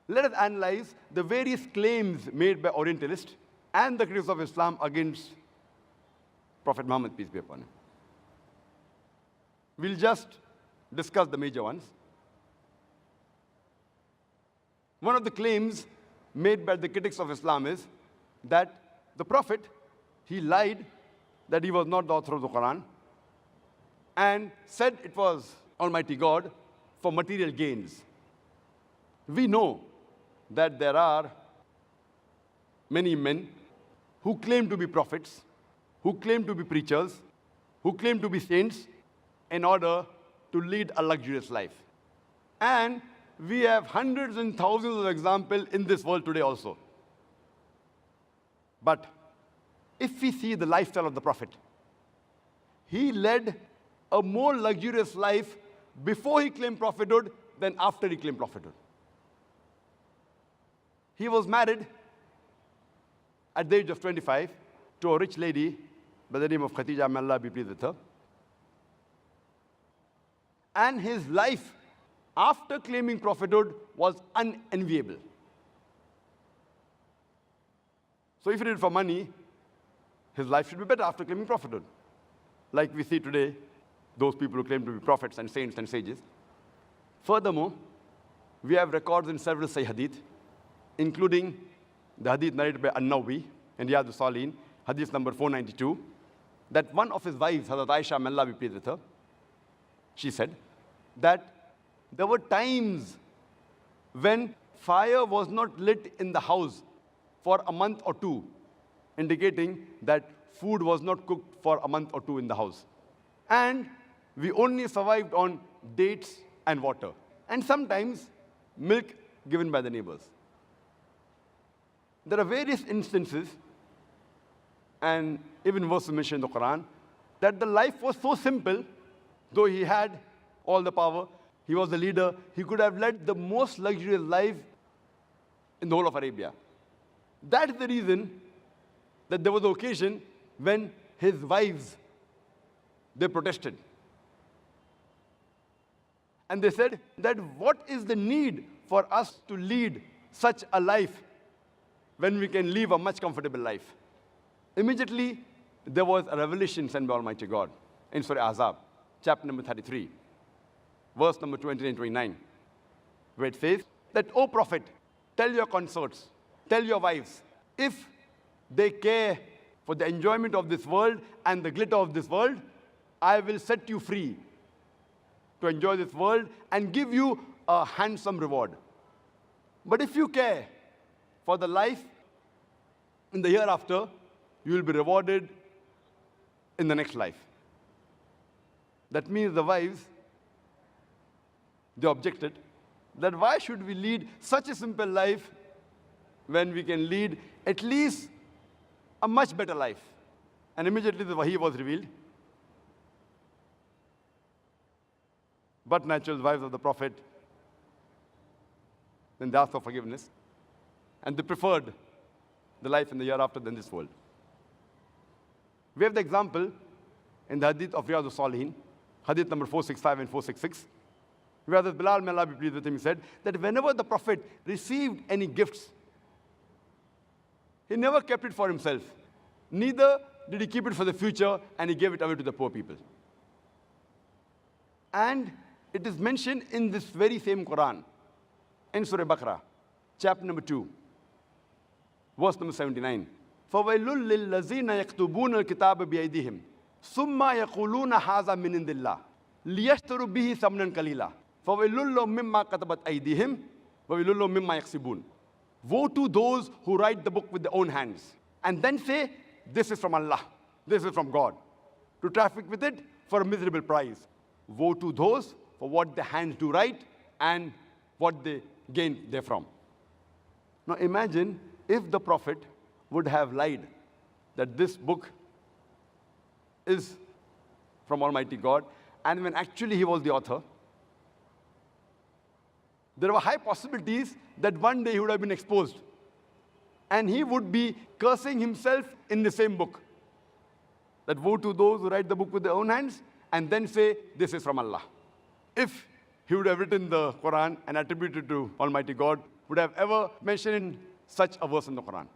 Let us analyze the various claims made by Orientalists and the critics of Islam against Prophet Muhammad, peace be upon him. We'll just discuss the major ones. One of the claims made by the critics of Islam is that the Prophet, he lied that he was not the author of the Quran and said it was Almighty God for material gains. We know that there are many men who claim to be prophets, who claim to be preachers, who claim to be saints in order to lead a luxurious life. And we have hundreds and thousands of examples in this world today also. But if we see the lifestyle of the Prophet, he led a more luxurious life before he claimed prophethood than after he claimed prophethood. He was married at the age of 25 to a rich lady by the name of Khadija, may Allah be pleased with her. And his life after claiming prophethood was unenviable. So if he did it for money, his life should be better after claiming prophethood. Like we see today, those people who claim to be prophets and saints and sages. Furthermore, we have records in several Sahih Hadith, including the Hadith narrated by An-Nawawi in Riyadh al-Salihin, Hadith number 492, that one of his wives, Hazrat Aisha, may Allah be pleased with her, she said that there were times when fire was not lit in the house for a month or two, indicating that food was not cooked for a month or two in the house. And we only survived on dates and water, and sometimes milk given by the neighbors. There are various instances, and even verses mentioned in the Quran, that the life was so simple, though he had all the power, he was the leader, he could have led the most luxurious life in the whole of Arabia. That is the reason that there was an occasion when his wives, they protested. And they said that what is the need for us to lead such a life when we can live a much comfortable life? Immediately, there was a revelation sent by Almighty God in Surah Ahzab, chapter number 33, verse number 20 and 29, where it says that, O Prophet, tell your consorts, tell your wives, if they care for the enjoyment of this world and the glitter of this world, I will set you free to enjoy this world and give you a handsome reward. But if you care for the life in the hereafter, you will be rewarded in the next life. That means the wives, they objected that why should we lead such a simple life when we can lead at least a much better life? And immediately the wahi was revealed. But naturally, the wives of the Prophet, then they asked for forgiveness, and they preferred the life in the hereafter than this world. We have the example in the Hadith of Riyadh al-Salihin, Hadith number 465 and 466, where the Bilal, may Allah be pleased with him, said that whenever the Prophet received any gifts, he never kept it for himself. Neither did he keep it for the future, and he gave it away to the poor people. And it is mentioned in this very same Quran, in Surah Baqarah, chapter number 2, verse number 79. فَوَيْلٌ لِلَّذِينَ يَكْتُبُونَ الْكِتَابَ بِأَيْدِيهِمْ ثُمَّ يَقُولُونَ هَذَا مِنْ عِنْدِ اللَّهِ لِيَشْتَرُوا بِهِ ثَمَنًا قَلِيلًا فَوَيْلٌ لَهُم مِّمَّا كَتَبَتْ أَيْدِيهِمْ وَوَيْلٌ لَهُم مِّمَّا يَكْسِبُونَ. Woe to those who write the book with their own hands and then say, this is from Allah, this is from God, to traffic with it for a miserable price. Woe to those for what their hands do write and what they gain therefrom. Now imagine if the Prophet would have lied that this book is from Almighty God, and when actually he was the author, there were high possibilities that one day he would have been exposed, and he would be cursing himself in the same book. That woe to those who write the book with their own hands and then say, this is from Allah. If he would have written the Quran and attributed it to Almighty God, would have ever mentioned such a verse in the Quran.